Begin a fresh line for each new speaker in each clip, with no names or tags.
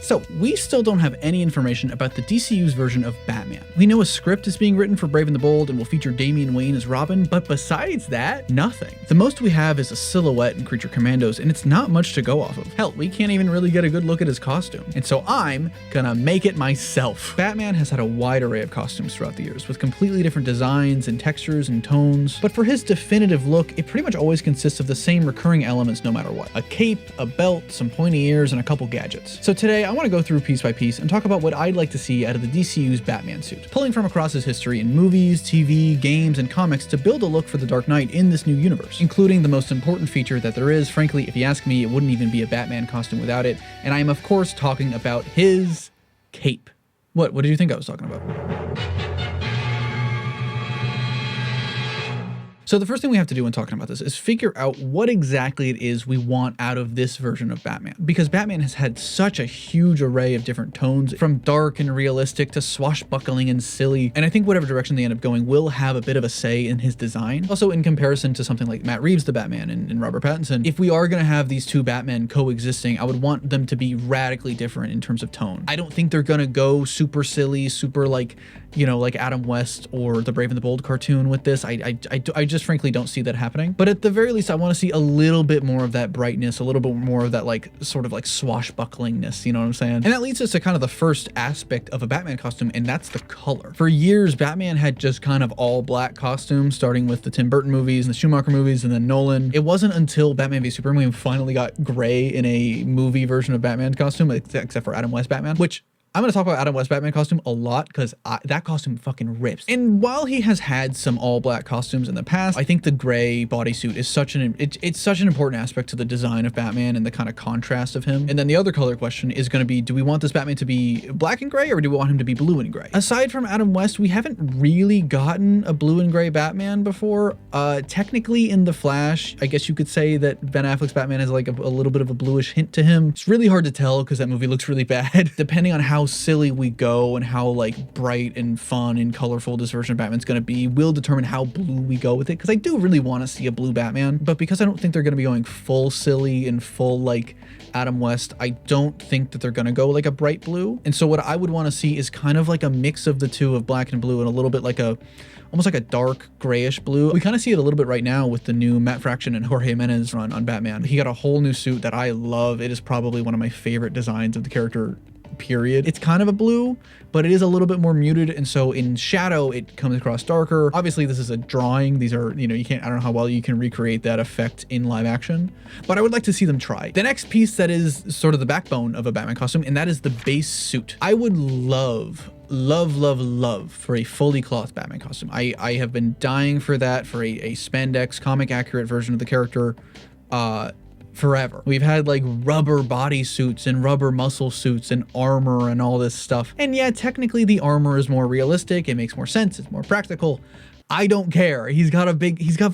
So we still don't have any information about the DCU's version of Batman. We know a script is being written for Brave and the Bold and will feature Damian Wayne as Robin, but besides that, nothing. The most we have is a silhouette in Creature Commandos, and it's not much to go off of. Hell, we can't even really get a good look at his costume. And so I'm gonna make it myself. Batman has had a wide array of costumes throughout the years, with completely different designs and textures and tones, but for his definitive look, it pretty much always consists of the same recurring elements no matter what. A cape, a belt, some pointy ears, and a couple gadgets. So today, I want to go through piece by piece and talk about what I'd like to see out of the DCU's Batman suit, pulling from across his history in movies, TV, games, and comics to build a look for the Dark Knight in this new universe, including the most important feature that there is. Frankly, if you ask me, it wouldn't even be a Batman costume without it, and I am of course talking about his cape. What did you think I was talking about? So the first thing we have to do when talking about this is figure out what exactly it is we want out of this version of Batman. Because Batman has had such a huge array of different tones, from dark and realistic to swashbuckling and silly, and I think whatever direction they end up going will have a bit of a say in his design. Also, in comparison to something like Matt Reeves' The Batman and Robert Pattinson, if we are going to have these two Batmen coexisting, I would want them to be radically different in terms of tone. I don't think they're going to go super silly, super like, you know, like Adam West or the Brave and the Bold cartoon with this. I just frankly don't see that happening. But at the very least, I want to see a little bit more of that brightness, a little bit more of that like sort of like swashbucklingness, you know what I'm saying? And that leads us to kind of the first aspect of a Batman costume, and that's the color. For years, Batman had just kind of all black costumes, starting with the Tim Burton movies and the Schumacher movies and then Nolan. It wasn't until Batman v Superman we finally got gray in a movie version of Batman's costume, except for Adam West Batman, which I'm going to talk about Adam West Batman costume a lot because that costume fucking rips. And while he has had some all black costumes in the past, I think the gray bodysuit is it's such an important aspect to the design of Batman and the kind of contrast of him. And then the other color question is going to be, do we want this Batman to be black and gray, or do we want him to be blue and gray? Aside from Adam West, we haven't really gotten a blue and gray Batman before. Technically in The Flash, I guess you could say that Ben Affleck's Batman has like a little bit of a bluish hint to him. It's really hard to tell because that movie looks really bad. Depending on how silly we go and how like bright and fun and colorful this version of Batman's gonna be will determine how blue we go with it, because I do really want to see a blue Batman, but because I don't think they're gonna be going full silly and full like Adam West, I don't think that they're gonna go like a bright blue. And so what I would want to see is kind of like a mix of the two, of black and blue, and a little bit like almost like a dark grayish blue. We kind of see it a little bit right now with the new Matt Fraction and Jorge Jimenez run on Batman. He got a whole new suit that I love. It is probably one of my favorite designs of the character, period. It's kind of a blue, but it is a little bit more muted, and so in shadow it comes across darker. Obviously this is a drawing. These are, you know, I don't know how well you can recreate that effect in live action, but I would like to see them try. The next piece that is sort of the backbone of a Batman costume, and that is the base suit. I would love for a fully cloth Batman costume. I have been dying for that, for a spandex comic accurate version of the character forever. We've had like rubber body suits and rubber muscle suits and armor and all this stuff. And yeah, technically the armor is more realistic. It makes more sense. It's more practical. I don't care. He's got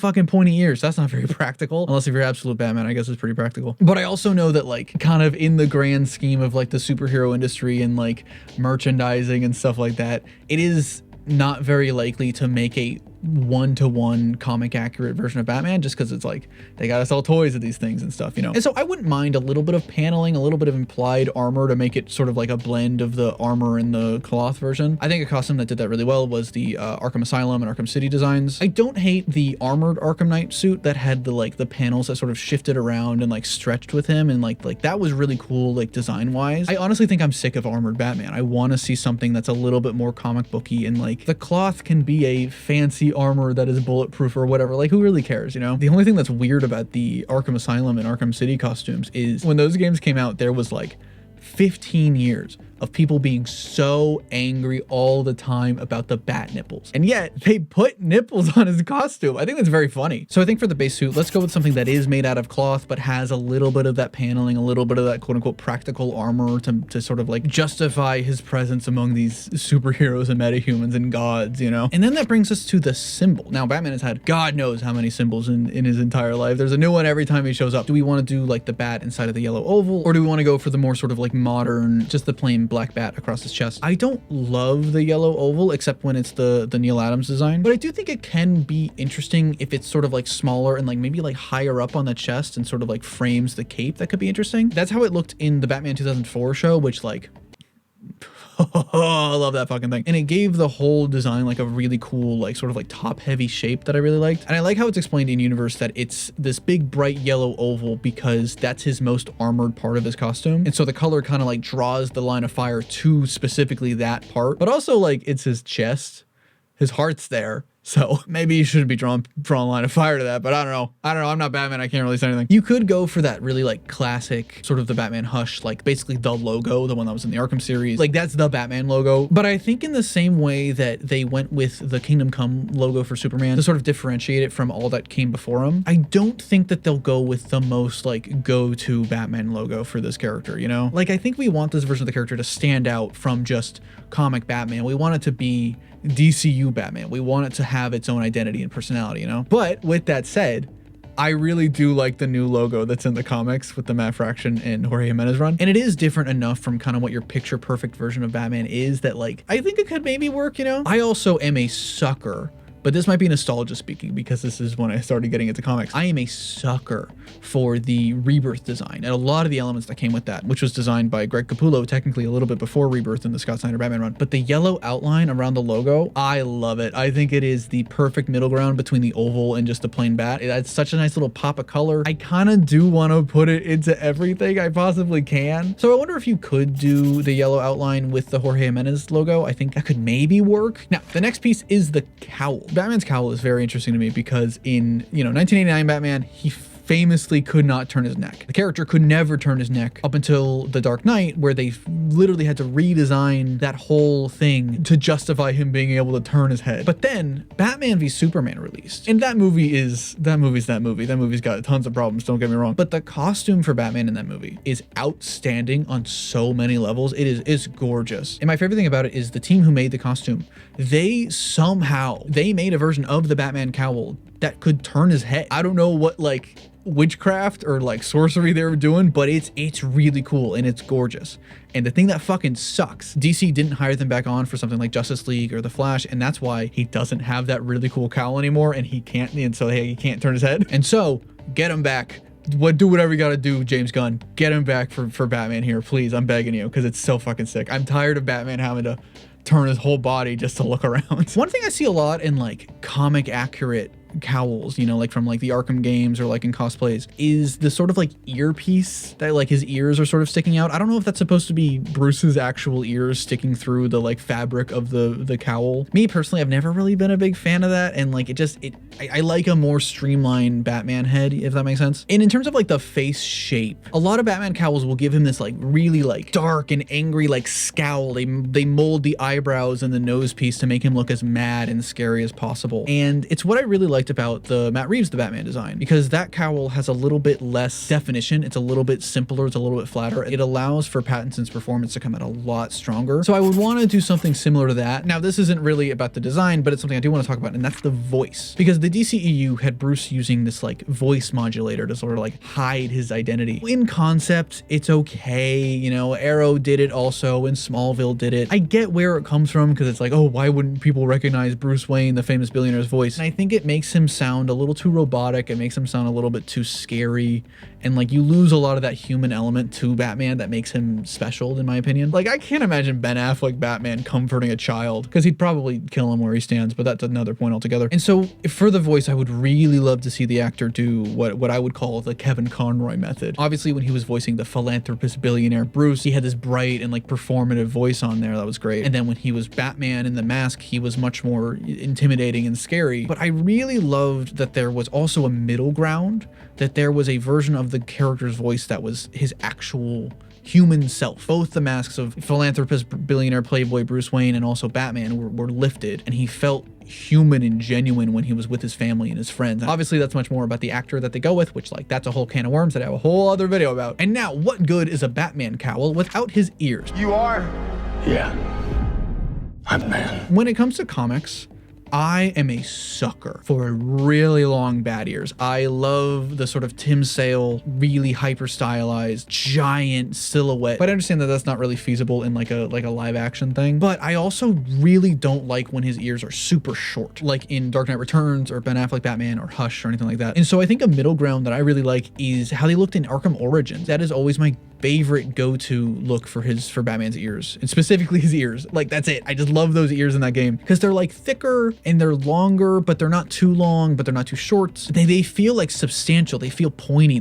fucking pointy ears. That's not very practical. Unless if you're absolute Batman, I guess it's pretty practical. But I also know that like kind of in the grand scheme of like the superhero industry and like merchandising and stuff like that, it is not very likely to make a one-to-one comic accurate version of Batman, just because it's like they gotta sell toys of these things and stuff, you know. And so I wouldn't mind a little bit of paneling, a little bit of implied armor to make it sort of like a blend of the armor and the cloth version. I think a costume that did that really well was the Arkham Asylum and Arkham City designs. I don't hate the armored Arkham Knight suit that had the panels that sort of shifted around and like stretched with him, and like that was really cool, like design wise. I honestly think I'm sick of armored Batman. I want to see something that's a little bit more comic booky, and like the cloth can be a fancy armor that is bulletproof or whatever. Like, who really cares, you know? The only thing that's weird about the Arkham Asylum and Arkham City costumes is when those games came out, there was like 15 years of people being so angry all the time about the bat nipples. And yet they put nipples on his costume. I think that's very funny. So I think for the base suit, let's go with something that is made out of cloth, but has a little bit of that paneling, a little bit of that quote unquote practical armor to sort of like justify his presence among these superheroes and metahumans and gods, you know? And then that brings us to the symbol. Now, Batman has had God knows how many symbols in his entire life. There's a new one every time he shows up. Do we want to do like the bat inside of the yellow oval, or do we want to go for the more sort of like modern, just the plain black bat across his chest. I don't love the yellow oval, except when it's the Neil Adams design, but I do think it can be interesting if it's sort of like smaller and like maybe like higher up on the chest and sort of like frames the cape. That could be interesting. That's how it looked in the Batman 2004 show, which like, I love that fucking thing. And it gave the whole design like a really cool, like sort of like top heavy shape that I really liked. And I like how it's explained in universe that it's this big bright yellow oval because that's his most armored part of his costume. And so the color kind of like draws the line of fire to specifically that part, but also like it's his chest, his heart's there. So maybe you shouldn't be drawing a line of fire to that, but I don't know. I'm not Batman. I can't really say anything. You could go for that really like classic sort of the Batman hush, like basically the logo, the one that was in the Arkham series. Like that's the Batman logo. But I think in the same way that they went with the Kingdom Come logo for Superman to sort of differentiate it from all that came before him, I don't think that they'll go with the most like go-to Batman logo for this character, you know? Like I think we want this version of the character to stand out from just comic Batman. We want it to be DCU Batman. We want it to have its own identity and personality, you know? But with that said, I really do like the new logo that's in the comics with the Matt Fraction and Jorge Jimenez run. And it is different enough from kind of what your picture perfect version of Batman is that like, I think it could maybe work, you know? I also am a sucker, but this might be nostalgia speaking because this is when I started getting into comics. I am a sucker for the Rebirth design and a lot of the elements that came with that, which was designed by Greg Capullo, technically a little bit before Rebirth in the Scott Snyder Batman run. But the yellow outline around the logo, I love it. I think it is the perfect middle ground between the oval and just the plain bat. It adds such a nice little pop of color. I kind of do want to put it into everything I possibly can. So I wonder if you could do the yellow outline with the Jorge Jimenez logo. I think that could maybe work. Now, the next piece is the cowl. Batman's cowl is very interesting to me because in, 1989 Batman, he famously could not turn his neck. The character could never turn his neck up until The Dark Knight, where they literally had to redesign that whole thing to justify him being able to turn his head. But then Batman v Superman released, and that movie's that movie. That movie's got tons of problems, don't get me wrong. But the costume for Batman in that movie is outstanding on so many levels. It's gorgeous. And my favorite thing about it is the team who made the costume, they made a version of the Batman cowl that could turn his head. I don't know what like witchcraft or like sorcery they were doing, but it's really cool and it's gorgeous. And the thing that fucking sucks, DC didn't hire them back on for something like Justice League or The Flash, and that's why he doesn't have that really cool cowl anymore, and he can't turn his head. And so get him back. Do whatever you gotta do, James Gunn. Get him back for Batman here, please. I'm begging you, because it's so fucking sick. I'm tired of Batman having to turn his whole body just to look around. One thing I see a lot in like comic accurate cowls, like from like the Arkham games or like in cosplays, is the sort of like earpiece that like his ears are sort of sticking out. I don't know if that's supposed to be Bruce's actual ears sticking through the like fabric of the cowl. Me personally, I've never really been a big fan of that, and like I like a more streamlined Batman head, if that makes sense. And in terms of like the face shape, a lot of Batman cowls will give him this like really like dark and angry like scowl. They mold the eyebrows and the nose piece to make him look as mad and scary as possible. And it's what I really liked about the Matt Reeves the Batman design, because that cowl has a little bit less definition. It's a little bit simpler. It's a little bit flatter. It allows for Pattinson's performance to come out a lot stronger. So I would want to do something similar to that. Now, this isn't really about the design, but it's something I do want to talk about, and that's the voice. Because the DCEU had Bruce using this like voice modulator to sort of like hide his identity. In concept, it's okay. Arrow did it also, and Smallville did it. I get where it comes from, because it's like, oh, why wouldn't people recognize Bruce Wayne, the famous billionaire's voice? And I think it makes him sound a little too robotic. It makes him sound a little bit too scary, and like you lose a lot of that human element to Batman that makes him special, in my opinion. Like I can't imagine Ben Affleck Batman comforting a child, because he'd probably kill him where he stands, but that's another point altogether. And so for the voice, I would really love to see the actor do what I would call the Kevin Conroy method. Obviously, when he was voicing the philanthropist billionaire Bruce, he had this bright and like performative voice on there that was great. And then when he was Batman in the mask, he was much more intimidating and scary. But I really loved that there was also a middle ground, that there was a version of the character's voice that was his actual human self. Both the masks of philanthropist, billionaire, playboy Bruce Wayne and also Batman were lifted, and he felt human and genuine when he was with his family and his friends. And obviously, that's much more about the actor that they go with, which like that's a whole can of worms that I have a whole other video about. And now, what good is a Batman cowl without his ears?
You are? Yeah. I'm the man.
When it comes to comics, I am a sucker for really long bat ears. I love the sort of Tim Sale, really hyper stylized, giant silhouette. But I understand that that's not really feasible in like a live action thing. But I also really don't like when his ears are super short, like in Dark Knight Returns or Ben Affleck Batman or Hush or anything like that. And so I think a middle ground that I really like is how they looked in Arkham Origins. That is always my favorite go-to look for Batman's ears, and specifically his ears. Like, that's it. I just love those ears in that game because they're like thicker and they're longer, but they're not too long, but they're not too short. They feel like substantial. They feel pointy.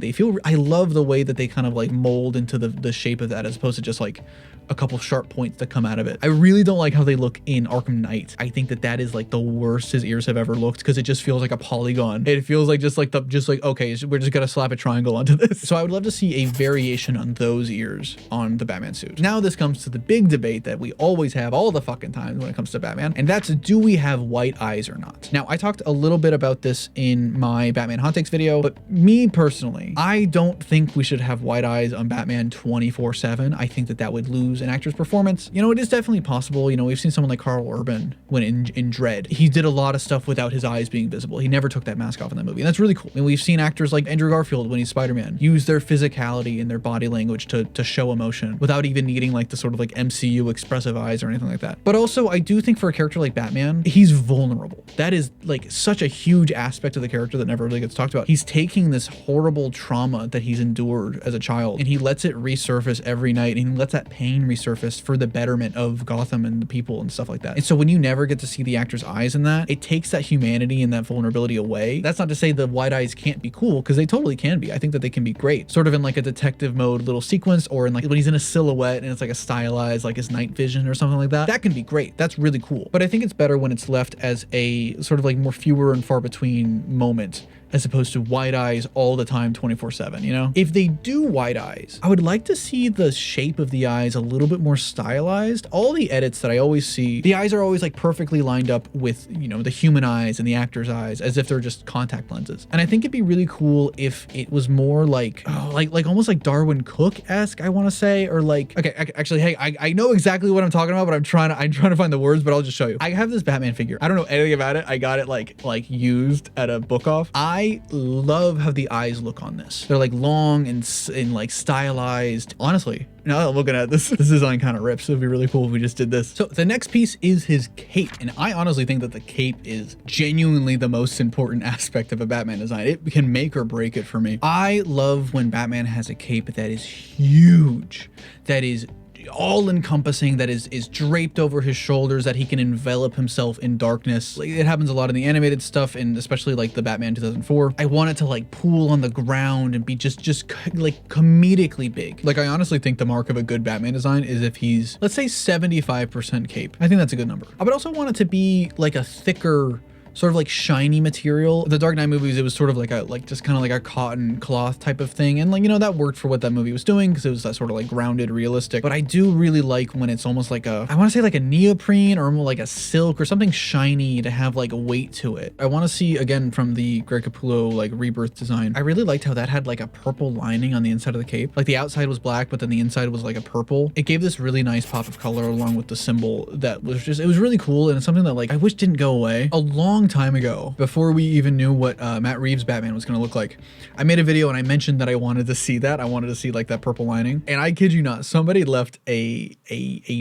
I love the way that they kind of like mold into the shape of that, as opposed to just like a couple sharp points that come out of it. I really don't like how they look in Arkham Knight. I think that is like the worst his ears have ever looked, because it just feels like a polygon. It feels like just like okay, we're just gonna slap a triangle onto this. So I would love to see a variation on those ears on the Batman suit. Now this comes to the big debate that we always have all the fucking time when it comes to Batman, and that's, do we have white eyes or not? Now, I talked a little bit about this in my Batman hot takes video, but me personally, I don't think we should have white eyes on Batman 24/7. I think that would lose an actor's performance. You know, it is definitely possible. You know, we've seen someone like Carl Urban when in Dredd. He did a lot of stuff without his eyes being visible. He never took that mask off in that movie, and that's really cool. I mean, we've seen actors like Andrew Garfield when he's Spider-Man use their physicality and their body language to show emotion without even needing like the sort of like MCU expressive eyes or anything like that. But also, I do think for a character like Batman, he's vulnerable. That is like such a huge aspect of the character that never really gets talked about. He's taking this horrible trauma that he's endured as a child, and he lets it resurface every night, and he lets that pain resurface for the betterment of Gotham and the people and stuff like that. And so when you never get to see the actor's eyes in that, it takes that humanity and that vulnerability away. That's not to say the white eyes can't be cool, because they totally can be. I think that they can be great, sort of in like a detective mode little sequence, or in like when he's in a silhouette and it's like a stylized, like his night vision or something like that. That can be great. That's really cool. But I think it's better when it's left as a sort of like more fewer and far between moment, as opposed to white eyes all the time 24/7, you know? If they do white eyes, I would like to see the shape of the eyes a little bit more stylized. All the edits that I always see, the eyes are always like perfectly lined up with, you know, the human eyes and the actor's eyes, as if they're just contact lenses. And I think it'd be really cool if it was more like, like almost like Darwin Cook-esque, I want to say, or like, okay, actually, hey, I know exactly what I'm talking about, but I'm trying to find the words, but I'll just show you. I have this Batman figure. I don't know anything about it. I got it like used at a book off. I love how the eyes look on this. They're like long and like stylized. Honestly, now that I'm looking at this design kind of rips. It'd be really cool if we just did this. So the next piece is his cape. And I honestly think that the cape is genuinely the most important aspect of a Batman design. It can make or break it for me. I love when Batman has a cape that is huge, that is all-encompassing, that is draped over his shoulders, that he can envelop himself in darkness. Like, it happens a lot in the animated stuff, and especially like the Batman 2004. I want it to like pool on the ground and be just like comedically big. Like, I honestly think the mark of a good Batman design is if he's, let's say, 75% cape. I think that's a good number. I would also want it to be like a thicker, sort of like shiny material. The Dark Knight movies, it was sort of like just kind of like a cotton cloth type of thing. And like, you know, that worked for what that movie was doing, because it was that sort of like grounded, realistic. But I do really like when it's almost like I want to say like a neoprene or like a silk or something shiny to have like weight to it. I want to see, again, from the Greg Capullo like Rebirth design, I really liked how that had like a purple lining on the inside of the cape. Like the outside was black, but then the inside was like a purple. It gave this really nice pop of color along with the symbol that was just, it was really cool. And it's something that like I wish didn't go away. A long time ago, before we even knew what Matt Reeves' Batman was going to look like, I made a video and I mentioned that I wanted to see that. I wanted to see like that purple lining. And I kid you not, somebody left a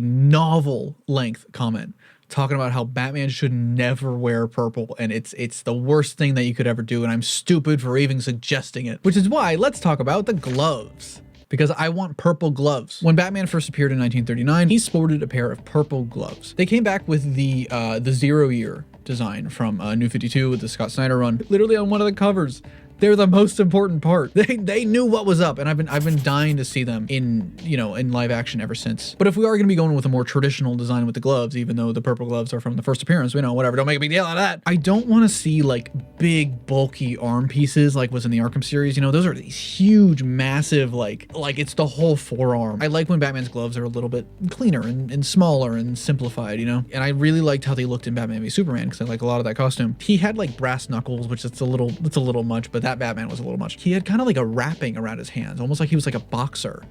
novel length comment talking about how Batman should never wear purple, and it's the worst thing that you could ever do, and I'm stupid for even suggesting it. Which is why let's talk about the gloves, because I want purple gloves. When Batman first appeared in 1939, he sported a pair of purple gloves. They came back with the 0 year design from New 52 with the Scott Snyder run. Literally on one of the covers, they're the most important part. They knew what was up, and I've been dying to see them in live action ever since. But if we are going to be going with a more traditional design with the gloves, even though the purple gloves are from the first appearance, whatever, don't make a big deal out of that. I don't want to see like big bulky arm pieces like was in the Arkham series. You know, those are these huge, massive, like it's the whole forearm. I like when Batman's gloves are a little bit cleaner and smaller and simplified, you know? And I really liked how they looked in Batman v Superman, because I like a lot of that costume. He had like brass knuckles, which it's a little much, but that Batman was a little much. He had kind of like a wrapping around his hands, almost like he was like a boxer.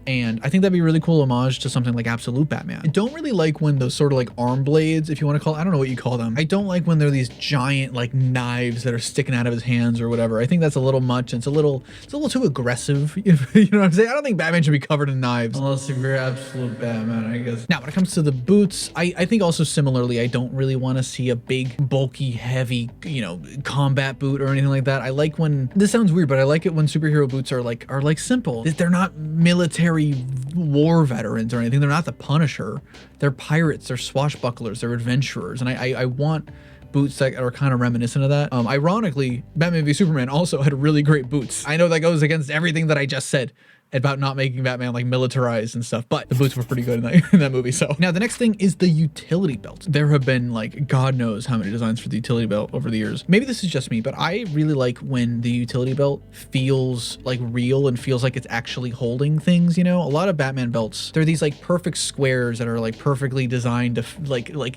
And I think that'd be a really cool homage to something like Absolute Batman. I don't really like when those sort of like arm blades, if you want to call it, I don't know what you call them. I don't like when they're these giant like knives that are sticking out of his hands or whatever. I think that's a little much. It's a little too aggressive. You know what I'm saying? I don't think Batman should be covered in knives. Unless you're Absolute Batman, I guess. Now, when it comes to the boots, I think also similarly, I don't really want to see a big, bulky, heavy, you know, combat boot or anything like that. I like when, this sounds weird, but I like it when superhero boots are like simple. They're not military war veterans or anything. They're not the Punisher. They're pirates, they're swashbucklers, they're adventurers. And I want boots that are kind of reminiscent of that. Ironically, Batman v Superman also had really great boots. I know that goes against everything that I just said about not making Batman like militarized and stuff, but the boots were pretty good in that movie. So now the next thing is the utility belt. There have been like God knows how many designs for the utility belt over the years. Maybe this is just me, but I really like when the utility belt feels like real and feels like it's actually holding things. You know, a lot of Batman belts, they're these like perfect squares that are like perfectly designed to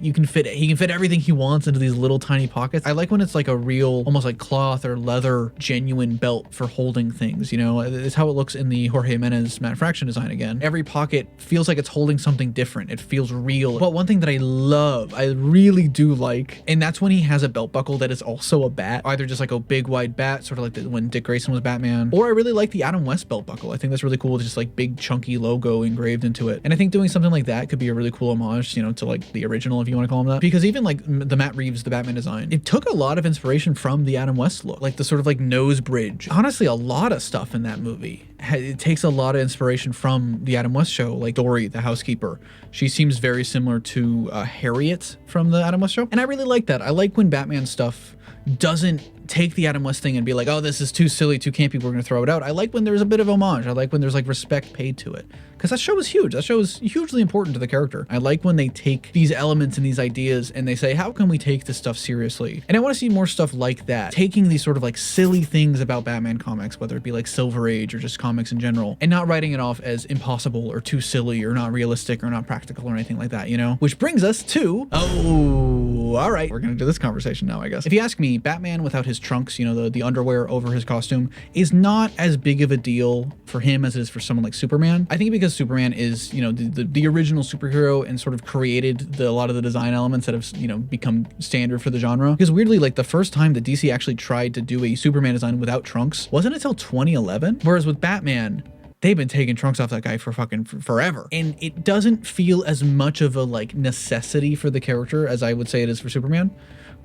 he can fit everything he wants into these little tiny pockets. I like when it's like a real, almost like cloth or leather, genuine belt for holding things. You know, it's how it looks in the Jorge Jimenez Matt Fraction design again. Every pocket feels like it's holding something different. It feels real. But one thing that I love, I really do like, and that's when he has a belt buckle that is also a bat, either just like a big wide bat, sort of like when Dick Grayson was Batman, or I really like the Adam West belt buckle. I think that's really cool. It's just like big chunky logo engraved into it. And I think doing something like that could be a really cool homage, you know, to like the original, if you want to call him that. Because even like the Matt Reeves, the Batman design, it took a lot of inspiration from the Adam West look, like the sort of like nose bridge. Honestly, a lot of stuff in that movie, it takes a lot of inspiration from the Adam West show, like Dory, the housekeeper. She seems very similar to Harriet from the Adam West show. And I really like that. I like when Batman stuff doesn't take the Adam West thing and be like, oh, this is too silly, too campy, we're gonna throw it out. I like when there's a bit of homage. I like when there's like respect paid to it. Because that show is huge. That show is hugely important to the character. I like when they take these elements and these ideas and they say, how can we take this stuff seriously? And I want to see more stuff like that. Taking these sort of like silly things about Batman comics, whether it be like Silver Age or just comics in general, and not writing it off as impossible or too silly or not realistic or not practical or anything like that, you know? Which brings us to, oh, all right, we're gonna do this conversation now, I guess. If you ask me, Batman without his trunks, you know, the underwear over his costume, is not as big of a deal for him as it is for someone like Superman. I think because Superman is, you know, the original superhero and sort of created a lot of the design elements that have, you know, become standard for the genre. Because weirdly, like the first time that DC actually tried to do a Superman design without trunks wasn't until 2011. Whereas with Batman, they've been taking trunks off that guy for fucking forever. And it doesn't feel as much of a like necessity for the character as I would say it is for Superman.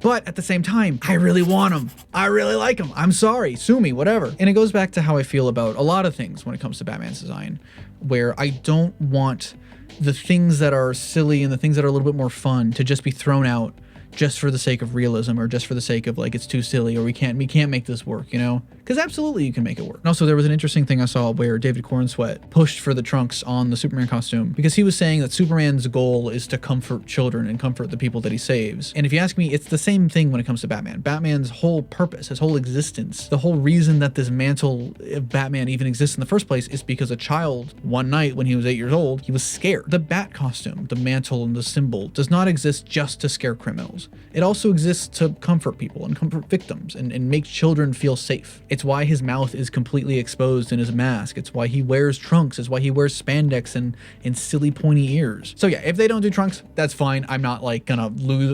But at the same time, I really want him. I really like him. I'm sorry, sue me, whatever. And it goes back to how I feel about a lot of things when it comes to Batman's design, where I don't want the things that are silly and the things that are a little bit more fun to just be thrown out just for the sake of realism or just for the sake of like it's too silly or we can't make this work, you know? Because absolutely you can make it work. And also there was an interesting thing I saw where David Cornsweet pushed for the trunks on the Superman costume because he was saying that Superman's goal is to comfort children and comfort the people that he saves. And if you ask me, it's the same thing when it comes to Batman. Batman's whole purpose, his whole existence, the whole reason that this mantle of Batman even exists in the first place is because a child, one night when he was 8 years old, he was scared. The Bat costume, the mantle and the symbol does not exist just to scare criminals. It also exists to comfort people and comfort victims and make children feel safe. It's why his mouth is completely exposed in his mask. It's why he wears trunks. It's why he wears spandex and silly pointy ears. So yeah, if they don't do trunks, that's fine. I'm not like gonna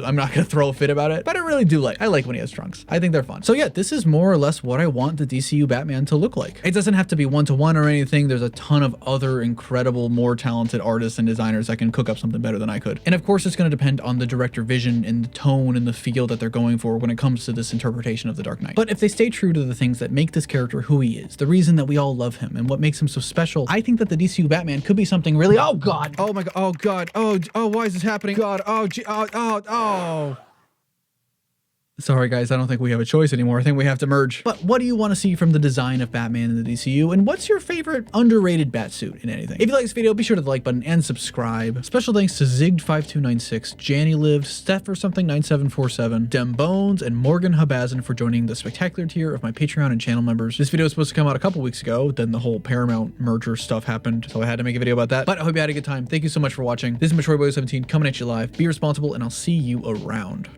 I'm not gonna throw a fit about it, but I really do I like when he has trunks. I think they're fun. So yeah, this is more or less what I want the DCU Batman to look like. It doesn't have to be one-to-one or anything. There's a ton of other incredible, more talented artists and designers that can cook up something better than I could. And of course, it's gonna depend on the director vision and the tone and the feel that they're going for when it comes to this interpretation of the Dark Knight. But if they stay true to the things that make this character who he is, the reason that we all love him and what makes him so special, I think that the DCU Batman could be something really, oh god, oh my god, oh god, oh why is this happening, god, oh. Sorry guys, I don't think we have a choice anymore. I think we have to merge. But what do you want to see from the design of Batman in the DCU? And what's your favorite underrated Batsuit in anything? If you like this video, be sure to the like button and subscribe. Special thanks to Zigged5296, Janny Lived, Steph or something 9747, Dem Bones, and Morgan Habazin for joining the spectacular tier of my Patreon and channel members. This video was supposed to come out a couple weeks ago, then the whole Paramount merger stuff happened, so I had to make a video about that. But I hope you had a good time. Thank you so much for watching. This is Matroy Boy 17 coming at you live. Be responsible, and I'll see you around.